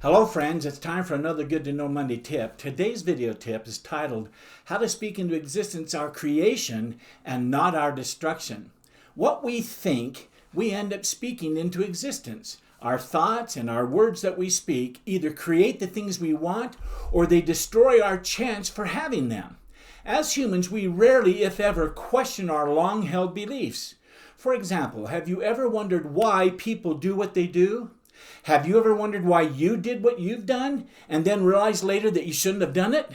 Hello friends, it's time for another Good to Know Monday tip. Today's video tip is titled, How to Speak into Existence Our Creation and Not Our Destruction. What we think, we end up speaking into existence. Our thoughts and our words that we speak either create the things we want or they destroy our chance for having them. As humans, we rarely, if ever, question our long-held beliefs. For example, have you ever wondered why people do what they do? Have you ever wondered why you did what you've done and then realized later that you shouldn't have done it?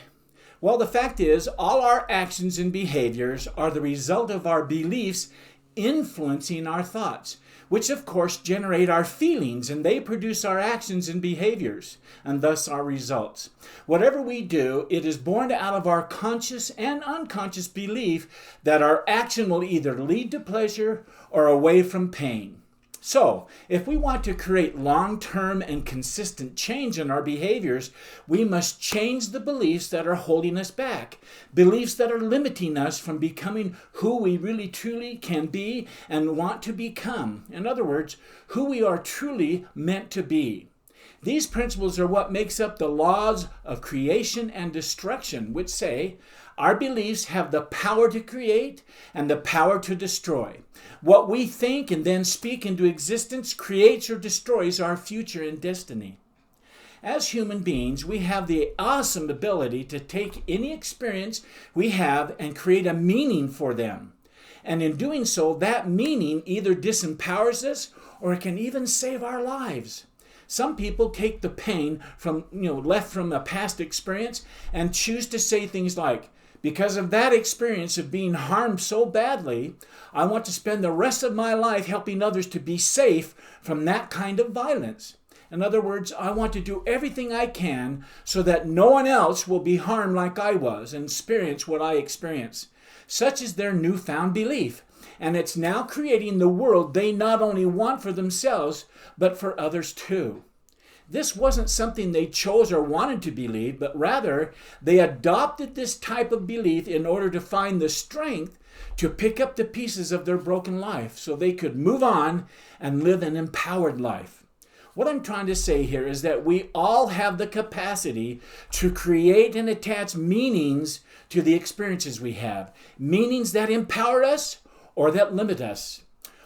Well, the fact is, all our actions and behaviors are the result of our beliefs influencing our thoughts, which of course generate our feelings, and they produce our actions and behaviors, and thus our results. Whatever we do, it is born out of our conscious and unconscious belief that our action will either lead to pleasure or away from pain. So, if we want to create long-term and consistent change in our behaviors, we must change the beliefs that are holding us back, beliefs that are limiting us from becoming who we really truly can be and want to become. In other words, who we are truly meant to be. These principles are what makes up the laws of creation and destruction, which say, our beliefs have the power to create and the power to destroy. What we think and then speak into existence creates or destroys our future and destiny. As human beings, we have the awesome ability to take any experience we have and create a meaning for them. And in doing so, that meaning either disempowers us or it can even save our lives. Some people take the pain left from a past experience and choose to say things like, because of that experience of being harmed so badly, I want to spend the rest of my life helping others to be safe from that kind of violence. In other words, I want to do everything I can so that no one else will be harmed like I was and experience what I experienced. Such is their newfound belief, and it's now creating the world they not only want for themselves, but for others too. This wasn't something they chose or wanted to believe, but rather they adopted this type of belief in order to find the strength to pick up the pieces of their broken life so they could move on and live an empowered life. What I'm trying to say here is that we all have the capacity to create and attach meanings to the experiences we have, meanings that empower us or that limit us.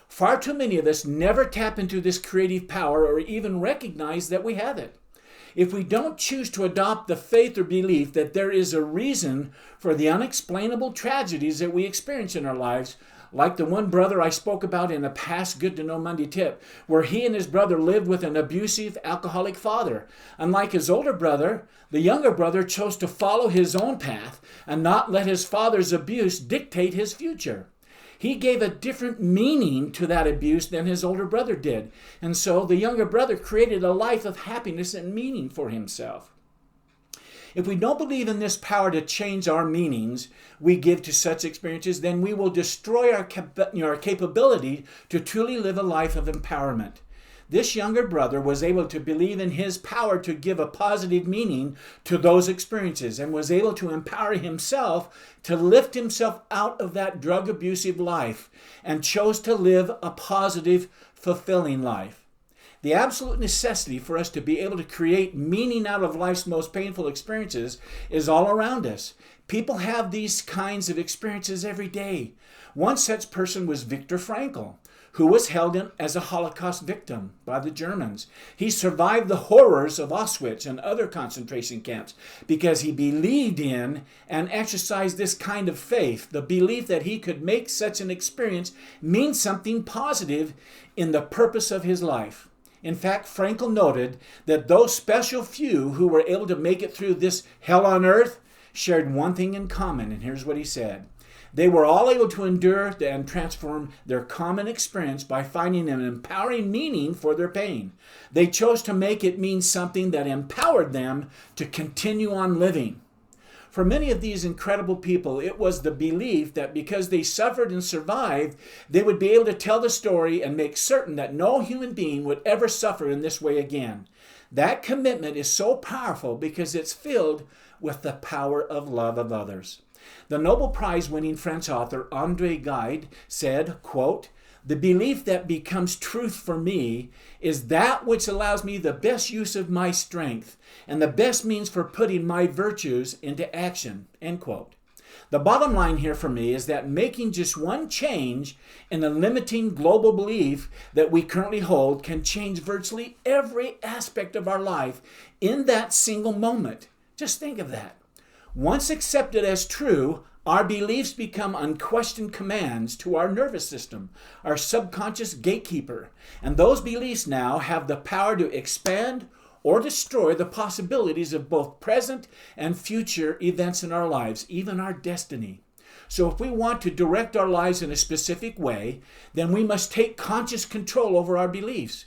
Far too many of us never tap into this creative power or even recognize that we have it. If we don't choose to adopt the faith or belief that there is a reason for the unexplainable tragedies that we experience in our lives, like the one brother I spoke about in a past Good to Know Monday tip, where he and his brother lived with an abusive alcoholic father. Unlike his older brother, the younger brother chose to follow his own path and not let his father's abuse dictate his future. He gave a different meaning to that abuse than his older brother did. And so the younger brother created a life of happiness and meaning for himself. If we don't believe in this power to change our meanings we give to such experiences, then we will destroy our capability to truly live a life of empowerment. This younger brother was able to believe in his power to give a positive meaning to those experiences and was able to empower himself to lift himself out of that drug abusive life and chose to live a positive, fulfilling life. The absolute necessity for us to be able to create meaning out of life's most painful experiences is all around us. People have these kinds of experiences every day. One such person was Viktor Frankl, who was held as a Holocaust victim by the Germans. He survived the horrors of Auschwitz and other concentration camps because he believed in and exercised this kind of faith, the belief that he could make such an experience mean something positive in the purpose of his life. In fact, Frankl noted that those special few who were able to make it through this hell on earth shared one thing in common, and here's what he said. They were all able to endure and transform their common experience by finding an empowering meaning for their pain. They chose to make it mean something that empowered them to continue on living. For many of these incredible people, it was the belief that because they suffered and survived, they would be able to tell the story and make certain that no human being would ever suffer in this way again. That commitment is so powerful because it's filled with the power of love of others. The Nobel Prize-winning French author André Gide said, quote, The belief that becomes truth for me is that which allows me the best use of my strength and the best means for putting my virtues into action." End quote. The bottom line here for me is that making just one change in the limiting global belief that we currently hold can change virtually every aspect of our life in that single moment. Just think of that. Once accepted as true, our beliefs become unquestioned commands to our nervous system, our subconscious gatekeeper. And those beliefs now have the power to expand or destroy the possibilities of both present and future events in our lives, even our destiny. So if we want to direct our lives in a specific way, then we must take conscious control over our beliefs.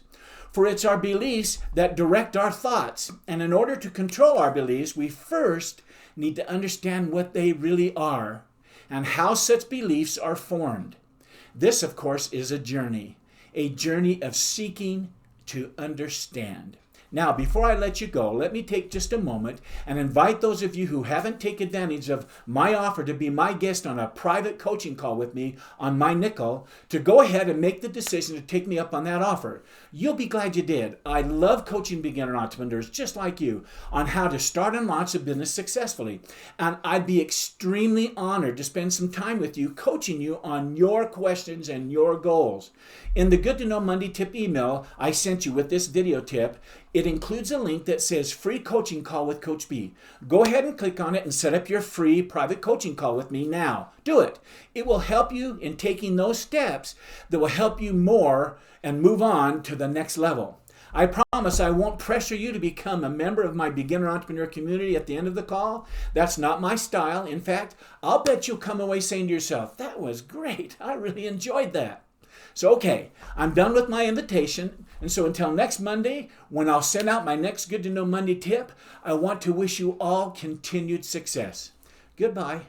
For it's our beliefs that direct our thoughts. And in order to control our beliefs, we first need to understand what they really are and how such beliefs are formed. This, of course, is a journey of seeking to understand. Now, before I let you go, let me take just a moment and invite those of you who haven't taken advantage of my offer to be my guest on a private coaching call with me on my nickel to go ahead and make the decision to take me up on that offer. You'll be glad you did. I love coaching beginner entrepreneurs just like you on how to start and launch a business successfully. And I'd be extremely honored to spend some time with you coaching you on your questions and your goals. In the Good to Know Monday tip email I sent you with this video tip, it includes a link that says free coaching call with Coach B. Go ahead and click on it and set up your free private coaching call with me now. Do it. It will help you in taking those steps that will help you more and move on to the next level. I promise I won't pressure you to become a member of my beginner entrepreneur community at the end of the call. That's not my style. In fact, I'll bet you'll come away saying to yourself, "That was great. I really enjoyed that." So, okay, I'm done with my invitation. And so until next Monday, when I'll send out my next Good to Know Monday tip, I want to wish you all continued success. Goodbye.